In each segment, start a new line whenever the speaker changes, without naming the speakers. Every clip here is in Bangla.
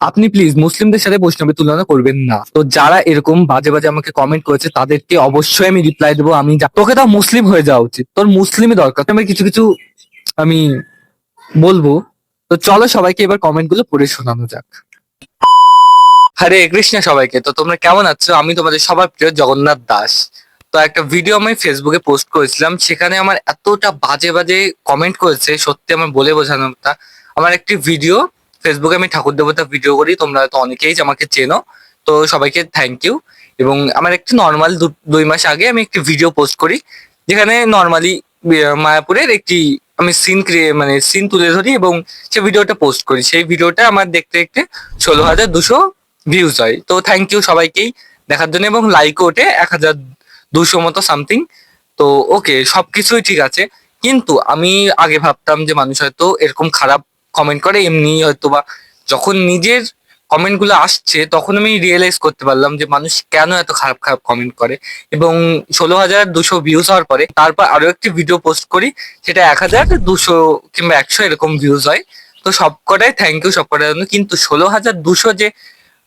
আপনি প্লিজ মুসলিমদের সাথে বৈষ্ণবের তুলনা করবেন না। তো যারা এরকম বাজে বাজে আমাকে কমেন্ট করেছে তাদেরকে অবশ্যই আমি রিপ্লাই দেবো। তোকে তাও মুসলিম হয়ে যাওয়া উচিত, তোর মুসলিমই দরকার। আমি কিছু কিছু আমি বলবো। তো চলো সবাইকে এবার কমেন্ট গুলো পড়ে শোনানো যাক। হরে কৃষ্ণ সবাইকে। তো তোমরা কেমন আছো? আমি তোমাদের সবার প্রিয় জগন্নাথ দাস। তো একটা ভিডিও আমি ফেসবুকে পোস্ট করেছিলাম, সেখানে আমার এতটা বাজে বাজে কমেন্ট করেছে, সত্যি আমার বলে বোঝানোর তা। আমার একটি ভিডিও ফেসবুকে, আমি ঠাকুর দেবতা ভিডিও করি, তোমরা তো অনেকেই আমাকে চেনো। তো সবাইকে থ্যাংক ইউ। এবং আমার একটি নর্মাল 2 মাস আগে আমি একটি ভিডিও পোস্ট করি, যেখানে নর্মালি মায়াপুরের একটি আমি সিন তুলে ধরি এবং সেই ভিডিওটা পোস্ট করি। সেই ভিডিওটা আমার দেখতে দেখতে 16,200 ভিউজ হয়। তো থ্যাংক ইউ সবাইকেই দেখার জন্য, এবং লাইকও ওঠে 1,200 মতো সামথিং। তো ওকে, সবকিছুই ঠিক আছে। কিন্তু আমি আগে ভাবতাম যে মানুষ হয়তো এরকম খারাপ কমেন্ট করে এমনি হয়তো, বা যখন নিজের কমেন্ট গুলো আসছে তখন আমি রিয়েলাইজ করতে পারলাম যে মানুষ কেন এত খারাপ খারাপ কমেন্ট করে। এবং 16,200 ভিউজ হওয়ার পরে তারপর আরো একটি ভিডিও পোস্ট করি, সেটা 1,200 কিংবা 100 এরকম ভিউজ হয়। তো সবকটাই থ্যাংক ইউ সবকটার জন্য। কিন্তু 16,200 যে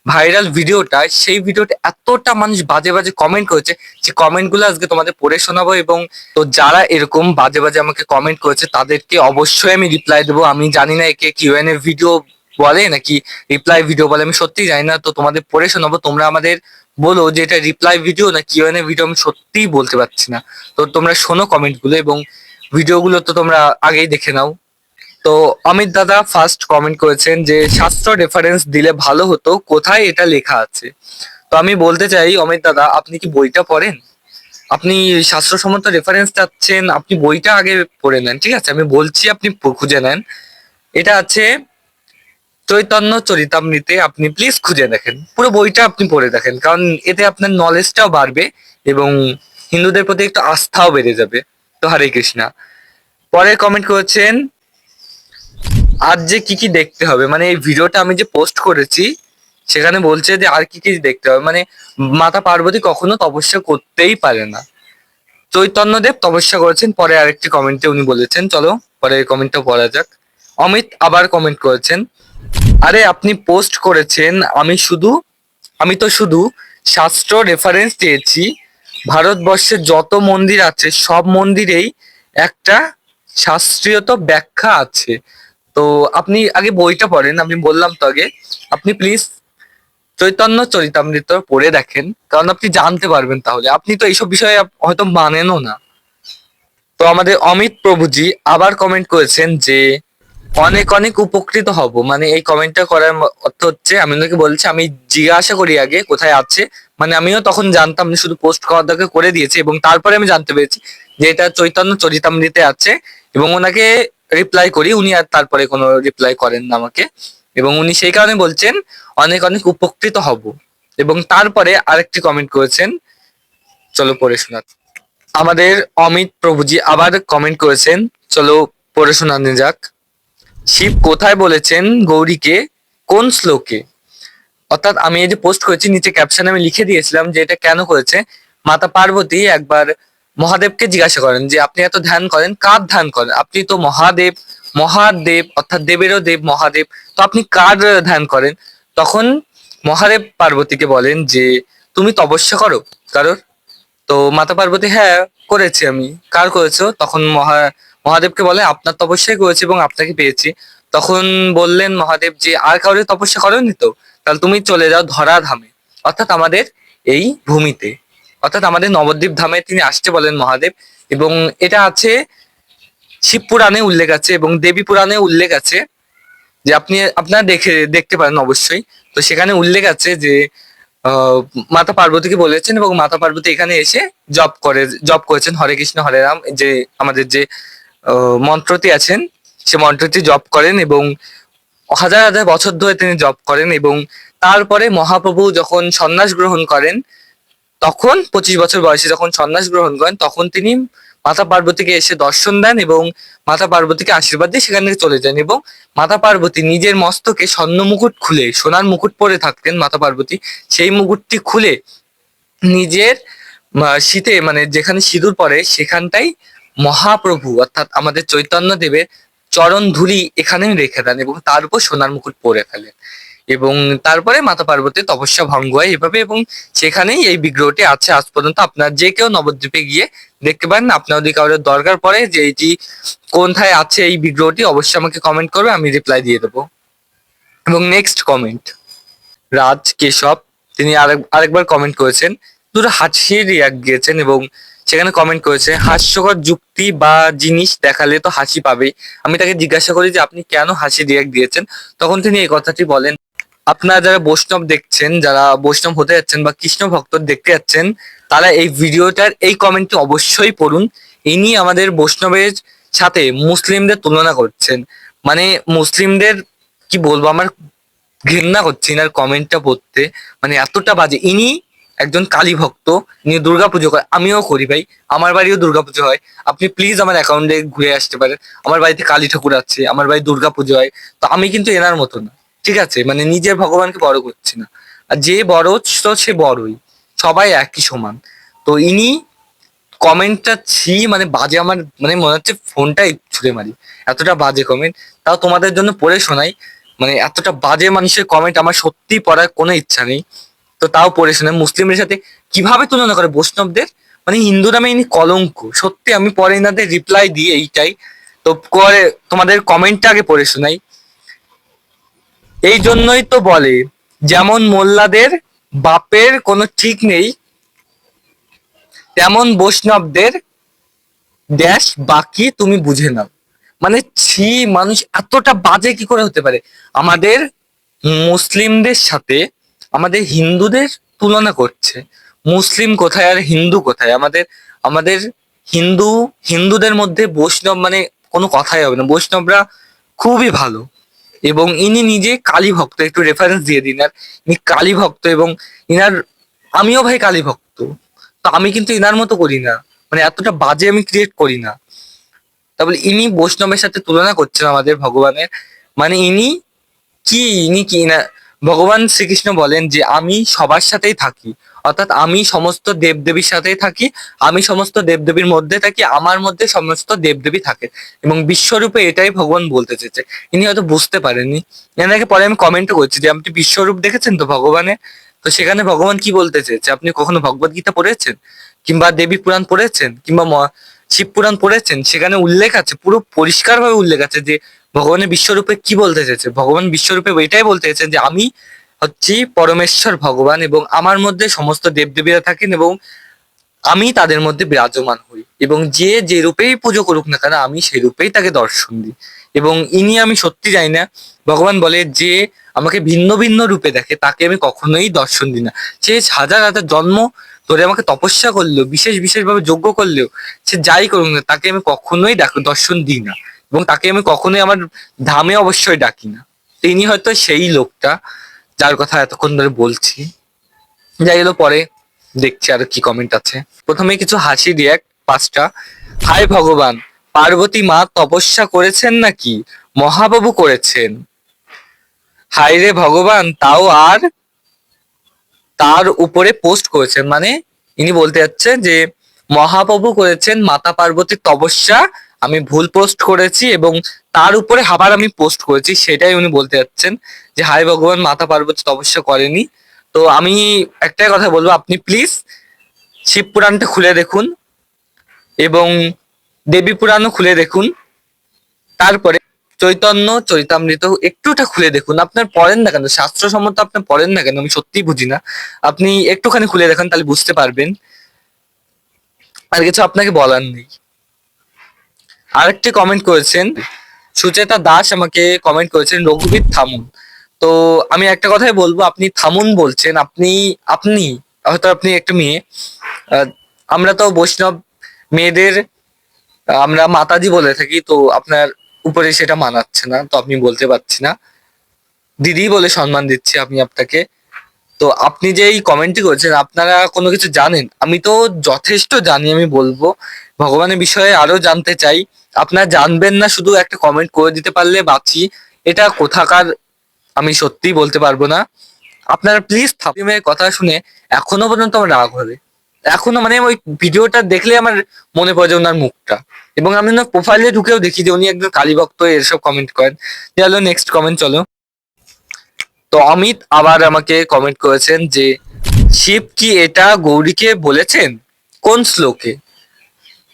ভাইরাল ভিডিওটা, সেই ভিডিওটা এতটা মানুষ বাজে বাজে কমেন্ট করেছে, যে কমেন্ট গুলো আজকে তোমাদের পড়ে শোনাবো। এবং তো যারা এরকম বাজে বাজে আমাকে কমেন্ট করেছে তাদেরকে অবশ্যই আমি রিপ্লাই দেবো। আমি জানি না একে কিউএনএ ভিডিও বলে নাকি রিপ্লাই ভিডিও বলে, আমি সত্যিই জানি না। তো তোমাদের পড়ে শোনাবো, তোমরা আমাদের বলো যে এটা রিপ্লাই ভিডিও না কিউএনএ ভিডিও, আমি সত্যিই বলতে পারছি না। তো তোমরা শোনো কমেন্ট গুলো, এবং ভিডিওগুলো তো তোমরা আগেই দেখে নাও। তো অমিত দাদা ফার্স্ট কমেন্ট করেছেন যে শাস্ত্র রেফারেন্স দিলে ভালো হতো, কোথায় এটা লেখা আছে? তো আমি বলতে চাই অমিত দাদা, আপনি কি বইটা পড়েন? আপনি শাস্ত্রসম্মত রেফারেন্স চাচ্ছেন, আপনি বইটা আগে পড়ে নেন, ঠিক আছে? আমি বলছি আপনি খুঁজে নেন। এটা আছে চৈতন্য চরিতামৃতে, আপনি প্লিজ খুঁজে দেখেন, পুরো বইটা আপনি পড়ে দেখেন, কারণ এতে আপনার নলেজটাও বাড়বে এবং হিন্দুদের প্রতি একটু আস্থাও বেড়ে যাবে। তো হরে কৃষ্ণা। পরে কমেন্ট করেছেন আর যে কি কি দেখতে হবে, মানে এই ভিডিওটা আমি যে পোস্ট করেছি সেখানে বলছে যে আর কি কি দেখতে হবে, মানে মাতা পার্বতী কখনো তপস্যা করতেই পারে না। চৈতন্যদেব তপস্যা করেছেন, পরে আরেকটি কমেন্টে উনি বলেছেন। চলো পরে কমেন্টটা পড়া যাক। অমিত আবার কমেন্ট করেছেন, আরে আপনি পোস্ট করেছেন, আমি তো শুধু শাস্ত্র রেফারেন্স চেয়েছি। ভারতবর্ষে যত মন্দির আছে সব মন্দিরেই একটা শাস্ত্রীয়ত ব্যাখ্যা আছে। তো আপনি আগে বইটা পড়েন, আমি বললাম তো আগে। আপনি প্লিজ চৈতন্য চরিতামৃত পড়ে দেখেন, কারণ আপনি জানতে পারবেন। তাহলে আপনি তো এইসব বিষয়ে হয়তো মানেনও না। তো আমাদের অমিত প্রভুজি আবার কমেন্ট করেছেন যে অনেক অনেক উপকৃত হব। মানে এই কমেন্টটা করার অর্থ হচ্ছে আমি ওনাকে বলছি, আমি জিজ্ঞাসা করি আগে কোথায় আছে। মানে আমিও তখন জানতাম না, শুধু পোস্ট করার দরকার করে দিয়েছি, এবং তারপরে আমি জানতে পেরেছি যে এটা চৈতন্য চরিতামৃতে আছে। এবং ওনাকে রিপ্লাই করি, উনি আর তারপরে কোনো রিপ্লাই করেন না আমাকে। এবং উনি সেই কারণে বলছেন অনেক অনেক উপকৃত হব। এবং তারপরে আরেকটি কমেন্ট করেছেন, চলো পড়ে শোনাচ্ছি। আমাদের অমিত প্রভুজি আবার কমেন্ট করেছেন, চলো পড়ে শোনানো যাক। শিব কোথায় বলেছেন গৌরীকে, কোন শ্লোকে? অর্থাৎ আমি এই যে পোস্ট করেছি নিচে ক্যাপশনে আমি লিখে দিয়েছিলাম যে এটা কেন করেছে। মাতা পার্বতী একবার মহাদেবকে জিজ্ঞাসা করেন যে আপনি এত ধ্যান করেন, কার ধ্যান করেন? আপনি তো মহাদেব, মহাদেব অর্থাৎ দেবেরও দেব মহাদেব, তো আপনি কার ধ্যান করেন? তখন মহাদেব পার্বতীকে বলেন যে তুমি তপস্যা করো কারোর? তো মাতা পার্বতী হ্যাঁ করেছি আমি। কার করেছো? তখন মহাদেবকে বলে আপনার তপস্যাই করেছি এবং আপনাকে পেয়েছি। তখন বললেন মহাদেব যে আর কাউরে তপস্যা করোনি তো, তাহলে তুমি চলে যাও ধরা ধামে, অর্থাৎ আমাদের এই ভূমিতে, অর্থাৎ আমাদের নবদ্বীপ ধামে তিনি আসতে বলেন মহাদেব। এবং এটা আছে শিব পুরাণে উল্লেখ আছে এবং দেবী পুরাণে উল্লেখ আছে, যে আপনারা দেখতে পারেন অবশ্যই। তো সেখানে উল্লেখ আছে যে আহ, মাতা পার্বতীকে বলেছেন, এবং মাতা পার্বতী এখানে এসে জপ করেছেন হরে কৃষ্ণ হরে রাম, যে আমাদের যে মন্ত্রটি আছেন সে মন্ত্রটি জপ করেন, এবং হাজার হাজার বছর ধরে তিনি জপ করেন। এবং তারপরে মহাপ্রভু যখন সন্ন্যাস গ্রহণ করেন, তখন 25 বছর বয়সে যখন সন্ন্যাস গ্রহণ করেন, তখন তিনি মাতা পার্বতীকে এসে দর্শন দেন এবং মাতা পার্বতীকে আশীর্বাদ দিয়ে সেখান থেকে চলে যান। এবং মাতা পার্বতী নিজের মস্তকে স্বর্ণ মুকুট খুলে, সোনার মুকুট পরে থাকতেন মাতা পার্বতী, সেই মুকুটটি খুলে নিজের শীতে, মানে যেখানে সিঁদুর পরে সেখানটাই মহাপ্রভু অর্থাৎ আমাদের চৈতন্য দেবের চরণ ধুলি এখানে রেখে দেন এবং তার উপর সোনার মুকুট পরে ফেলেন। এবং তারপরে মাতা পার্বতীর তপস্যা ভঙ্গ হয় এভাবে, এবং সেখানেই এই বিগ্রহটি আছে আজ পর্যন্ত। আপনার যে কেউ নবদ্বীপে গিয়ে দেখতে পারেন। আপনার যদি কারোর দরকার পড়ে যে এইটি কোথায় আছে এই বিগ্রহটি, অবশ্যই আমাকে কমেন্ট করবে, আমি রিপ্লাই দিয়ে দেবো। এবং নেক্সট কমেন্ট রাজ কেশব, তিনি আরেকবার কমেন্ট করেছেন, দুটো হাসির রিয়াক্ট দিয়েছেন এবং সেখানে কমেন্ট করেছে, হাস্যকর যুক্তি বা জিনিস দেখালে তো হাসি পাবেই। আমি তাকে জিজ্ঞাসা করি যে আপনি কেন হাসি রিয়াক্ট দিয়েছেন, তখন তিনি এই কথাটি বলেন, আপনারা যারা বৈষ্ণব দেখছেন, যারা বৈষ্ণব হতে যাচ্ছেন বা কৃষ্ণ ভক্ত দেখতে যাচ্ছেন, তারা এই ভিডিওটার এই কমেন্টটি অবশ্যই পড়ুন। ইনি আমাদের বৈষ্ণবের সাথে মুসলিমদের তুলনা করছেন। মানে মুসলিমদের কি বলবো, আমার ঘৃণা হচ্ছে ইনার কমেন্টটা পড়তে, মানে এতটা বাজে। ইনি একজন কালী ভক্ত, ইনি দুর্গাপুজো করে, আমিও করি ভাই, আমার বাড়িও দুর্গাপুজো হয়। আপনি প্লিজ আমার অ্যাকাউন্টে ঘুরে আসতে পারেন, আমার বাড়িতে কালী ঠাকুর আছে, আমার বাড়ি দুর্গাপুজো হয়। তো আমি কিন্তু এনার মতো না, ঠিক আছে? মানে নিজের ভগবানকে বড় করছি না, আর যে বড় তো সে বড়ই, সবাই একই সমান। তো ইনি কমেন্টটা মানে বাজে, আমার মানে মনে হচ্ছে ফোনটাই ছুঁড়ে মারি, এতটা বাজে কমেন্ট। তাও তোমাদের জন্য পড়ে শোনাই, মানে এতটা বাজে মানুষের কমেন্ট আমার সত্যি পড়ার কোনো ইচ্ছা নেই। তো তাও পড়ে শোনাই, মুসলিমদের সাথে কিভাবে তুলনা করে বৈষ্ণবদের, মানে হিন্দু নামে ইনি কলঙ্ক। সত্যি আমি পরে এনাদের রিপ্লাই দিই এইটাই। তো করে তোমাদের কমেন্টটা আগে পড়ে শোনাই। এই জন্যই তো বলে, যেমন মোল্লাদের বাপের কোনো ঠিক নেই, তেমন বৈষ্ণবদের ড্যাশ বাকি তুমি বুঝে নাও। মানে ছি, মানুষ এতটা বাজে কি করে হতে পারে? আমাদের মুসলিমদের সাথে আমাদের হিন্দুদের তুলনা করছে। মুসলিম কোথায় আর হিন্দু কোথায়? আমাদের আমাদের হিন্দুদের মধ্যে বৈষ্ণব মানে কোনো কথাই হবে না, বৈষ্ণবরা খুবই ভালো। এবং ইনি নিজে কালী ভক্ত, একটু রেফারেন্স দিয়ে দিন। আর ইনি কালী ভক্ত, এবং ইনার আমিও ভাই কালী ভক্ত। তো আমি কিন্তু ইনার মতো করি না, মানে এতটা বাজে আমি ক্রিয়েট করি না। তারপরে ইনি বৈষ্ণবের সাথে তুলনা করছেন আমাদের ভগবানের। মানে ইনি কি না, ভগবান শ্রীকৃষ্ণ বলেন যে আমি সবার সাথেই থাকি, অর্থাৎ আমি সমস্ত দেবদেবীর সাথেই থাকি, আমি সমস্ত দেবদেবীর মধ্যে থাকি, আমার মধ্যে সমস্ত দেবদেবী থাকে। এবং বিশ্বরূপে এটাই ভগবান বলতে চেয়েছে। ইনি হয়তো বুঝতে পারেননি। এনাকে পরে আমি কমেন্ট করছি যে আপনি বিশ্বরূপ দেখেছেন তো ভগবানের? তো সেখানে ভগবান কি বলতে চেয়েছে, আপনি কখনো ভগবত গীতা পড়েছেন, কিংবা দেবী পুরাণ পড়েছেন, কিংবা শিব পুরাণ পড়েছেন? সেখানে উল্লেখ আছে, পুরো পরিষ্কার ভাবে উল্লেখ আছে যে ভগবানের বিশ্বরূপে কি বলতে চেয়েছে। ভগবান বিশ্বরূপে এটাই বলতে চেয়েছেন যে আমি হচ্ছি পরমেশ্বর ভগবান, এবং আমার মধ্যে সমস্ত দেবদেবীরা থাকেন, এবং আমি তাদের মধ্যে বিরাজমান হই, এবং যে যে রূপেই পুজো করুক না কেন আমি সেই রূপেই তাকে দর্শন দিই। এবং ইনি আমি সত্যি জানি না, ভগবান বলে যে আমাকে ভিন্ন ভিন্ন রূপে দেখে তাকে আমি কখনোই দর্শন দিই না। সে হাজার হাজার জন্ম ধরে আমাকে তপস্যা করলেও, বিশেষ বিশেষ ভাবে যজ্ঞ করলেও, সে যাই করুক না, তাকে আমি কখনোই দর্শন দিই না, এবং তাকে আমি কখনোই আমার ধামে অবশ্যই ডাকি না। তো ইনি হয়তো সেই লোকটা যার কথা এতক্ষণ ধরে বলছি। যাই হলো, পরে দেখছি আর কি কমেন্ট আছে। প্রথমে কিছু হাসি রিয়াক্ট 5টা। হায় ভগবান, পার্বতী মা তপস্যা করেছেন নাকি মহাবাবু করেছেন? হায় রে ভগবান, তাও আর তার উপরে পোস্ট করেছেন, মানে ইনি বলতে যাচ্ছে যে মহাপ্রভু করেছেন মাতা পার্বতীর তপস্যা, আমি ভুল পোস্ট করেছি এবং তার উপরে আবার আমি পোস্ট করেছি, সেটাই উনি বলতে যাচ্ছেন যে হায় ভগবান, মাতা পার্বতী তপস্যা করেনি। তো আমি একটাই কথা বলবো, আপনি প্লিজ শিব পুরাণটা খুলে দেখুন এবং দেবী পুরাণও খুলে দেখুন, তারপরে চৈতন্য চরিতামৃত একটুটা খুলে দেখুন। আপনার পড়েন না কেন, শাস্ত্রসম্মত আপনার পড়েন না কেন, আমি সত্যিই বুঝি না। আপনি একটুখানি খুলে দেখেন, তাহলে বুঝতে পারবেন। আর কিছু আপনাকে বলার নেই। আরেকটি কমেন্ট করেছেন সুচেতা দাস, আমাকে কমেন্ট করেছেন রঘুবীর থামুন। তো আমি একটা কথাই বলবো, আপনি থামুন বলছেন, আপনি আপনি হয়তো আপনি একটা মেয়ে, আহ, আমরা তো বৈষ্ণব মেয়েদের আমরা মাতাজি বলে থাকি, তো আপনার উপরে সেটা মানাচ্ছে না, তো আপনি বলতে পারছি না, দিদি বলে সম্মান দিচ্ছি আমি আপনাকে। তো আপনি যে এই কমেন্টটি করেছেন, আপনারা কোনো কিছু জানেন? আমি তো যথেষ্ট জানি, আমি বলবো ভগবানের বিষয়ে আরো জানতে চাই। আপনারা জানবেন না, শুধু একটা কমেন্ট করে দিতে পারলে বাঁচি, এটা কোথাকার আমি সত্যিই বলতে পারবো না। আপনারা প্লিজ থাপিমের কথা শুনে এখনো পর্যন্ত আমার রাগ হবে, এখনো মানে ওই ভিডিওটা দেখলে আমার মনে পড়ে যায় ওনার মুখটা। এবং আমি ওনার প্রোফাইলে ঢুকেও দেখি যে উনি একজন কালী ভক্ত হয়ে এসব কমেন্ট করেন। চলো নেক্সট কমেন্ট, চলো। তো অমিত আবার আমাকে কমেন্ট করেছেন যে শিব কি এটা গৌরীকে বলেছেন কোন শ্লোকে?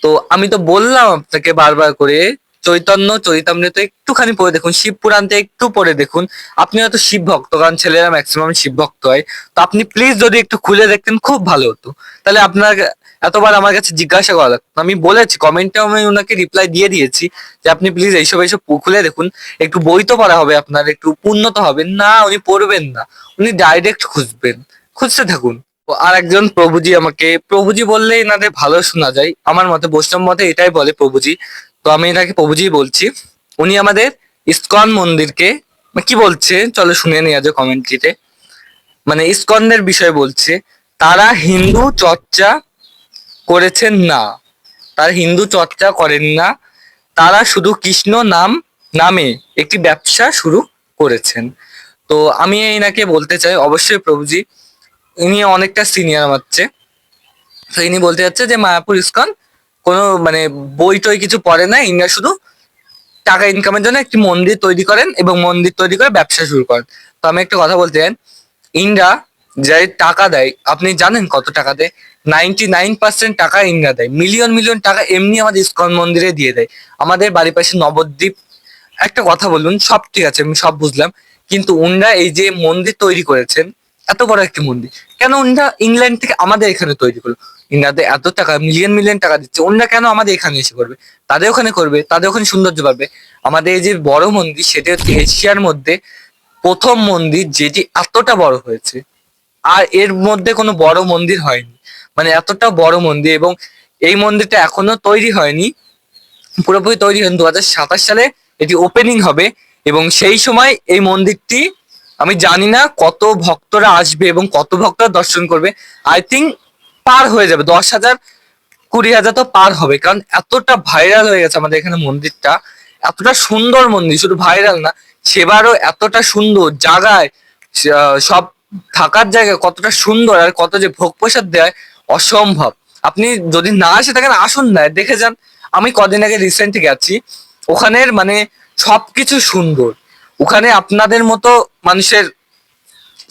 তো আমি তো বললাম আপনাকে বারবার করে চৈতন্য চরিতামৃত একটুখানি পড়ে দেখুন, শিব পুরাণতে একটু পড়ে দেখুন। আপনি হয়তো শিব ভক্ত, কারণ ছেলেরা ম্যাক্সিমাম শিব ভক্ত হয়। তো আপনি প্লিজ যদি একটু খুলে দেখতেন খুব ভালো হতো। তাহলে আপনার এতবার আমার কাছে জিজ্ঞাসা করা লাগতো না। আমি বলেছি কমেন্টে, আমি ওনাকে রিপ্লাই দিয়ে দিয়েছি যে আপনি প্লিজ এইসব এইসব খুলে দেখুন, একটু বই তো পড়া হবে, আপনার একটু উন্নত হবে। না, উনি পড়বেন না, উনি ডাইরেক্ট খুঁজবেন, খুঁজতে থাকুন। তো আর একজন প্রভুজি, আমাকে প্রভুজি বললে এনাদের ভালো শোনা যায়, আমার মতে বৈষ্ণব মতে এটাই বলে প্রভুজি। তো আমি এনাকে প্রভুজি বলছি। উনি আমাদের ইসকন মন্দিরকে কি বলছে চলো শুনে নেওয়া যায় কমেন্ট্রিতে। মানে ইসকনের বিষয়ে বলছে, তারা হিন্দু চর্চা করেছেন না, তারা হিন্দু চর্চা করেন না, তারা শুধু কৃষ্ণ নামে একটি ব্যবসা শুরু করেছেন। তো আমি এনাকে বলতে চাই, অবশ্যই প্রভুজি ইনি অনেকটা সিনিয়র আমার চেয়ে। তো ইনি বলতে যাচ্ছে যে মায়াপুর ইসকন কোনো মানে বই টই কিছু পড়ে না, ইনি শুধু টাকা ইনকামের জন্য একটি মন্দির তৈরি করেন এবং মন্দির তৈরি করে ব্যবসা শুরু করেন। তো আমি একটা কথা বলতে চাই, ইন্ডিয়া যাই টাকা দেয়, আপনি জানেন কত টাকা দেয়? 99% টাকা ইন্ডিয়া দেয়, মিলিয়ন মিলিয়ন টাকা এমনি আমাদের ইসকন মন্দিরে দিয়ে দেয়। আমাদের বাড়ির পাশে নবদ্বীপ, একটা কথা বলুন, সব ঠিক আছে আমি সব বুঝলাম, কিন্তু উনরা এই যে মন্দির তৈরি করেছেন, এত বড় একটি মন্দির, কেন উনরা ইংল্যান্ড থেকে আমাদের এখানে তৈরি করলো? ইন্ডিয়াতে এত টাকা মিলিয়ন মিলিয়ন টাকা দিচ্ছে, ওনরা কেন আমাদের এখানে এসে করবে? তাদের ওখানে করবে, তাদের ওখানে সৌন্দর্য পাবে। আমাদের এই যে বড় মন্দির, সেটা হচ্ছে এশিয়ার মধ্যে প্রথম মন্দির যেটি এতটা বড় হয়েছে। আর এর মধ্যে কোনো বড় মন্দির হয়নি, মানে এতটা বড় মন্দির। এবং এই মন্দিরটা এখনো তৈরি হয়নি, পুরোপুরি তৈরি হয়নি। 2027 সালে এটি ওপেনিং হবে এবং সেই সময় এই মন্দিরটি, আমি জানি না কত ভক্তরা আসবে এবং কত ভক্তরা দর্শন করবে। আই থিঙ্ক পার হয়ে যাবে 10,000, 20,000 তো পার হবে, কারণ এতটা ভাইরাল হয়ে গেছে আমাদের এখানে মন্দিরটা। এতটা সুন্দর মন্দির, শুধু ভাইরাল না, সেবারও এতটা সুন্দর জায়গায়, সব থাকার জায়গা কতটা সুন্দর, আর কত যে ভোগ প্রসাদ দেয় অসম্ভব। আপনি যদি না এসে থাকেন আসুন না, দেখে যান। আমি কদিন আগে রিসেন্ট গেছি, ওখানের মানে সবকিছু সুন্দর। ওখানে আপনাদের মতো মানুষের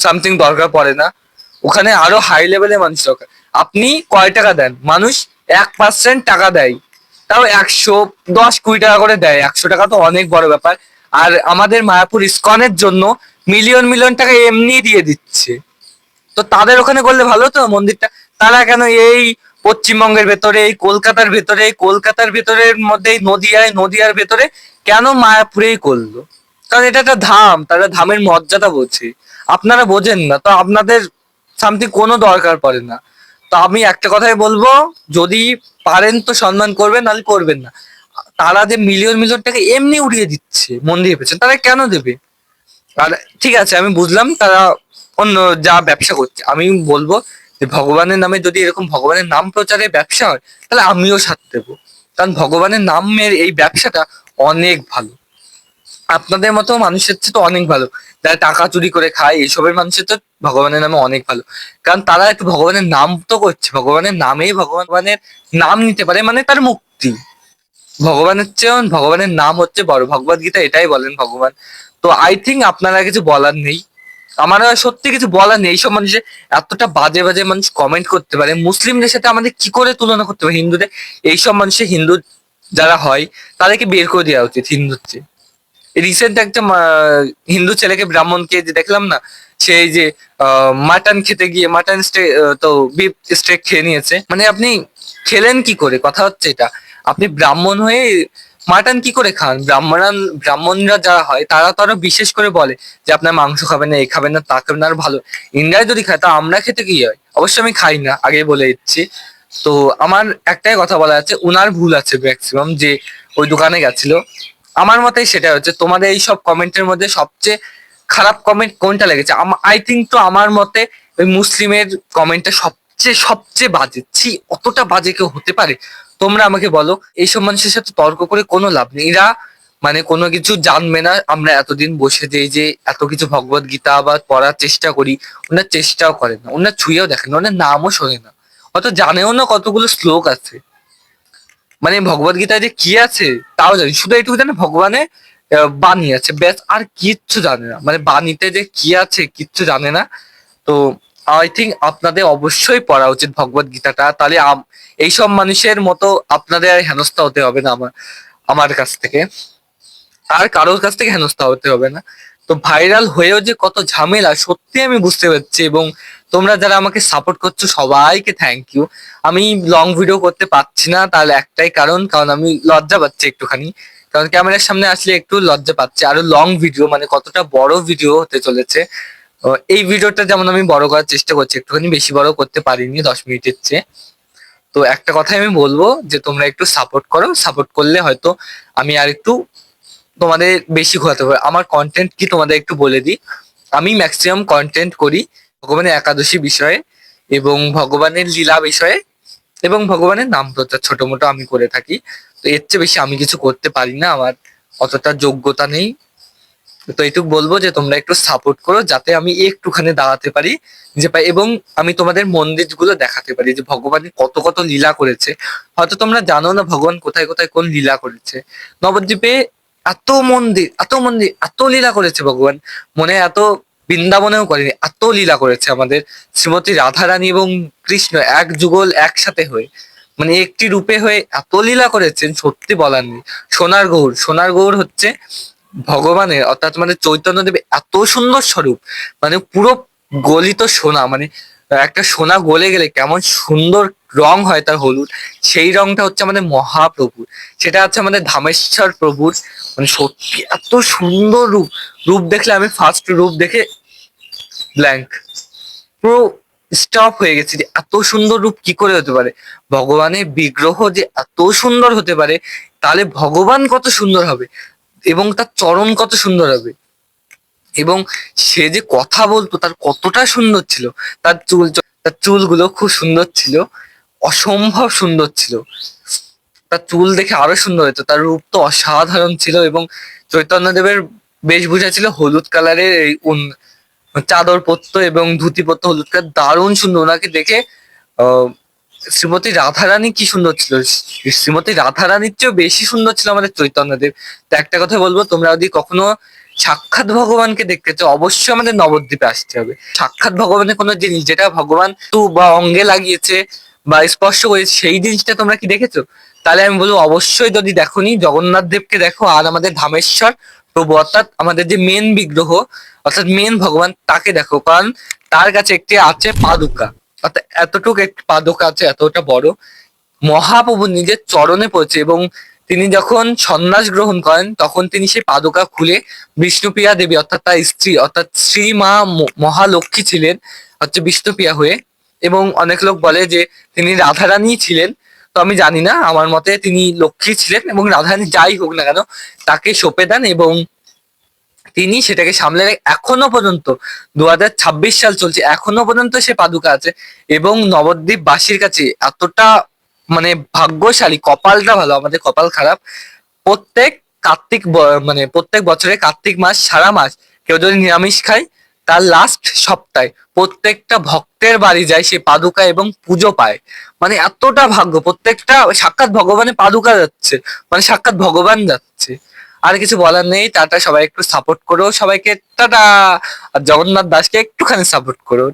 সামথিং দরকার পড়ে না, ওখানে আরো হাই লেভেলের মানুষ দরকার। আপনি কয় টাকা দেন? মানুষ 1% টাকা দেয়, তাও 110-20 টাকা করে দেয়। 100 টাকা তো অনেক বড় ব্যাপার। আর আমাদের মায়াপুর ইসকনের জন্য মিলিয়ন মিলিয়ন টাকা এমনি দিয়ে দিচ্ছে। তো তাদের ওখানে করলে ভালো তো মন্দিরটা। তারা কেন এই পশ্চিমবঙ্গের ভেতরে, এই কলকাতার ভেতরে, কলকাতার ভেতরের মধ্যে নদিয়ায়, নদিয়ার ভেতরে কেন মায়াপুরেই করলো? কারণ এটা একটা ধাম, তারা ধামের মর্যাদা বোঝে। আপনারা বোঝেন না, তো আপনাদের সামথিং কোনো দরকার পড়ে না। তো আমি একটা কথাই বলবো, যদি পারেন তো সম্মান করবেন, নাহলে করবেন না। তারা যে মিলিয়ন মিলিয়ন টাকা এমনি উড়িয়ে দিচ্ছে মন্দিরের পেছনে, তারা কেন দেবে? আর ঠিক আছে আমি বুঝলাম তারা অন্য যা ব্যবসা করছে, আমি বলবো যে ভগবানের নামে যদি এরকম ভগবানের নাম প্রচারের ব্যবসা হয়, তাহলে আমিও সাথ দেবো। কারণ ভগবানের নামের এই ব্যবসাটা অনেক ভালো, আপনাদের মতো মানুষের চেয়ে তো অনেক ভালো। যারা টাকা চুরি করে খায় এইসবের মানুষের তো ভগবানের নামে অনেক ভালো। কারণ তারা একটু ভগবানের নাম তো করছে, ভগবানের নামেই ভগবানের নাম নিতে পারে, মানে তার মুক্তি। ভগবানের চেয়ে ভগবানের নাম হচ্ছে বড়, ভগবদ গীতা এটাই বলেন ভগবান। তো আই থিঙ্ক আপনারা কিছু বলার নেই, আমার আর সত্যি কিছু বলার নেই। এইসব মানুষের এতটা বাজে বাজে মানুষ কমেন্ট করতে পারে, মুসলিমদের সাথে আমাদের কি করে তুলনা করতে পারে হিন্দুদের? এইসব মানুষের, হিন্দু যারা হয় তাদেরকে বের করে দেওয়া উচিত হিন্দুর চেয়ে। রিসেন্ট একটা হিন্দু ছেলেকে, ব্রাহ্মণকে যে দেখলাম না, সেই যে মাটন খেতে গিয়ে মাটন স্টেক, তো বিফ স্টেক খেয়ে নিয়েছে। মানে আপনি খেলেন কি করে? কথা হচ্ছে এটা, আপনি ব্রাহ্মণ হয়ে মাটন কি করে খান? ব্রাহ্মণরা যারা হয় তারা তো আরো বিশেষ করে বলে যে আপনার মাংস খাবেন না, এ খাবেন না, তা খাবেন না। আর ভালো ইন্ডিয়ায় যদি খায় তা আমরা খেতে কি হয়? অবশ্যই আমি খাই না, আগে বলে দিচ্ছি। তো আমার একটাই কথা বলা আছে, উনার ভুল আছে ম্যাক্সিমাম, যে ওই দোকানে গেছিল। আমার মতে সেটা হচ্ছে, তোমাদের এই সব কমেন্টের মধ্যে সবচেয়ে খারাপ কমেন্ট কোনটা লেগেছে? আই থিঙ্ক তো আমার মতে ওই মুসলিমের কমেন্টটা সবচেয়ে সবচেয়ে বাজে। ছি, অতটা বাজে কেউ হতে পারে? তোমরা আমাকে বলো। এইসব মানুষের সাথে তর্ক করে কোনো লাভ নেই, এরা মানে কোনো কিছু জানবে না। আমরা এতদিন বসে যে এত কিছু ভগবত গীতা বা পড়ার চেষ্টা করি, ওনার চেষ্টাও করেন না, ওনার ছুঁয়েও দেখেন না, ওনার নামও শোনে না, অত জানেও না কতগুলো শ্লোক আছে। মানে ভগবত গীতায় যে কি আছে তাও জানি, শুধু এইটুকু জানে ভগবানের বাণী আছে, ব্যাস আর কিচ্ছু জানে না, মানে বাণীতে যে কি আছে কিচ্ছু জানে না। তো আই থিঙ্ক আপনাদের অবশ্যই পড়া উচিত ভগবত গীতাটা, তাহলে এইসব মানুষের মতো আপনাদের আর হেনস্থা হতে হবে না আমার আমার কাছ থেকে, আর কারোর কাছ থেকে হেনস্থা হতে হবে না। তো ভাইরাল হয়েও যে কত ঝামেলা সত্যি আমি বুঝতে পারছি, এবং তোমরা যারা আমাকে সাপোর্ট করছো সবাইকে থ্যাংক ইউ। আমি লং ভিডিও করতে পারছি না, তার একটাই কারণ, কারণ আমি লজ্জা পাচ্ছি একটুখানি, কারণ ক্যামেরার সামনে আসলে একটু লজ্জা পাচ্ছি। আরো লং ভিডিও মানে কতটা বড় ভিডিও হতে চলেছে। এই ভিডিওটা যেমন আমি বড় করার চেষ্টা করছি, একটুখানি বেশি বড় করতে পারিনি 10 মিনিটের চেয়ে। তো একটা কথাই আমি বলবো যে তোমরা একটু সাপোর্ট করো, সাপোর্ট করলে হয়তো আমি আর একটু তোমাদের বেশি ঘোরাতে পারবো। আমার কন্টেন্ট কি তোমাদের একটু বলে দিই। আমি ম্যাক্সিমাম কন্টেন্ট করি ভগবানের একাদশী বিষয়ে এবং ভগবানের লীলা বিষয়ে এবং ভগবানের নাম প্রচার ছোট মোটো আমি করে থাকি। তো এর চেয়ে বেশি আমি কিছু করতে পারি না, আমার অতটা যোগ্যতা নেই। তো এইটুকু বলবো যে তোমরা একটু সাপোর্ট করো যাতে আমি একটুখানি দাঁড়াতে পারি যে পাই, এবং আমি তোমাদের মন্দিরগুলো দেখাতে পারি যে ভগবান কত কত লীলা করেছে। হয়তো তোমরা জানো না ভগবান কোথায় কোথায় কোন লীলা করেছে। নবদ্বীপে এত মন্দির এত মন্দির এত লীলা করেছে ভগবান, মনে হয় এত বৃন্দাবনেও করেনি, এত লীলা করেছে আমাদের শ্রীমতী রাধারানী এবং কৃষ্ণ এক যুগল একসাথে হয়ে, মানে একটি রূপে হয়ে এত লীলা করেছেন সত্যি বলার নেই। সোনার গৌর হচ্ছে ভগবানের অর্থাৎ মানে চৈতন্যদেবের এত সুন্দর স্বরূপ, মানে পুরো গলিত সোনা, মানে একটা সোনা গলে গেলে কেমন সুন্দর রং হয় তার হলুদ, সেই রংটা হচ্ছে আমাদের মহাপ্রভুর, সেটা হচ্ছে আমাদের ধামেশ্বর প্রভুর। মানে সত্যি এত সুন্দর রূপ, রূপ দেখলে আমি ফার্স্ট রূপ দেখে ব্ল্যাঙ্ক, পুরো স্টপ হয়ে গেছে যে এত সুন্দর রূপ কি করে হতে পারে, ভগবানের বিগ্রহ যে এত সুন্দর হতে পারে, তাহলে ভগবান কত সুন্দর হবে এবং তার চরণ কত সুন্দর হবে। এবং সে যে কথা বলতো তার কতটা সুন্দর ছিল, তার চুলগুলো খুব সুন্দর ছিল, অসম্ভব সুন্দর ছিল। তার চুল দেখে আরো সুন্দর হতো, তার রূপ তো অসাধারণ ছিল। এবং চৈতন্যদেবের বেশভূষা ছিল হলুদ কালারের, এই চাদর পরতো এবং ধুতি পরতো হলুদ কালার, দারুণ সুন্দর। ওনাকে দেখে আহ শ্রীমতী রাধারানী কি সুন্দর ছিল, শ্রীমতী রাধারানীর চেয়েও বেশি সুন্দর ছিল আমাদের চৈতন্যদেব। তো একটা কথা বলবো, তোমরা যদি কখনো সাক্ষাৎ ভগবানকে দেখতে চাও অবশ্যই আমাদের নবদ্বীপে আসতে হবে। সাক্ষাৎ ভগবানের কোনো জিনিস যেটা ভগবান তু বা অঙ্গে লাগিয়েছে বা স্পর্শ করেছে সেই জিনিসটা তোমরা কি দেখেছো? তাহলে আমি বলবো অবশ্যই, যদি দেখোনি জগন্নাথ দেবকে দেখো, আর আমাদের ধামেশ্বর প্রভু অর্থাৎ আমাদের যে মেন বিগ্রহ অর্থাৎ মেন ভগবান তাকে দেখো, কারণ তার কাছে একটি আছে পাদুকা, অর্থাৎ এতটুকু একটি পাদুকা আছে, এতটা বড়, মহাপ্রভু নিজের চরণে পড়েছে। এবং তিনি যখন সন্ন্যাস গ্রহণ করেন তখন তিনি সেই পাদুকা খুলে বিষ্ণুপ্রিয়া দেবী অর্থাৎ তার স্ত্রী অর্থাৎ শ্রী মা মহালক্ষ্মী ছিলেন হচ্ছে বিষ্ণুপ্রিয়া হয়ে। এবং অনেক লোক বলে যে তিনি রাধারানী ছিলেন, তো আমি জানি না, আমার মতে তিনি লক্ষ্মী ছিলেন এবং রাধারানী যাই হোক না কেন তাকে সঁপে দেন এবং তিনি সেটাকে সামলে এখনো পর্যন্ত 2026 সাল চলছে, এখনো পর্যন্ত সে পাদুকা আছে। এবং নবদ্বীপ বাসীর কাছে এতটা মানে ভাগ্যশালী, কপালটা ভালো, আমাদের কপাল খারাপ। প্রত্যেক মানে প্রত্যেক বছরে কার্তিক মাস সারা মাস কেউ যদি নিরামিষ খায়, তার লাস্ট সপ্তাহে প্রত্যেকটা ভক্তের বাড়ি যায় সে পাদুকা এবং পুজো পায়। মানে এতটা ভাগ্য, প্রত্যেকটা সাক্ষাৎ ভগবানের পাদুকা যাচ্ছে, মানে সাক্ষাৎ ভগবান যাচ্ছে। আর কিছু বলার নেই, টাটা, সবাই একটু সাপোর্ট করো সবাইকে, টাটা। আর জগন্নাথ দাসকে একটুখানি সাপোর্ট করো।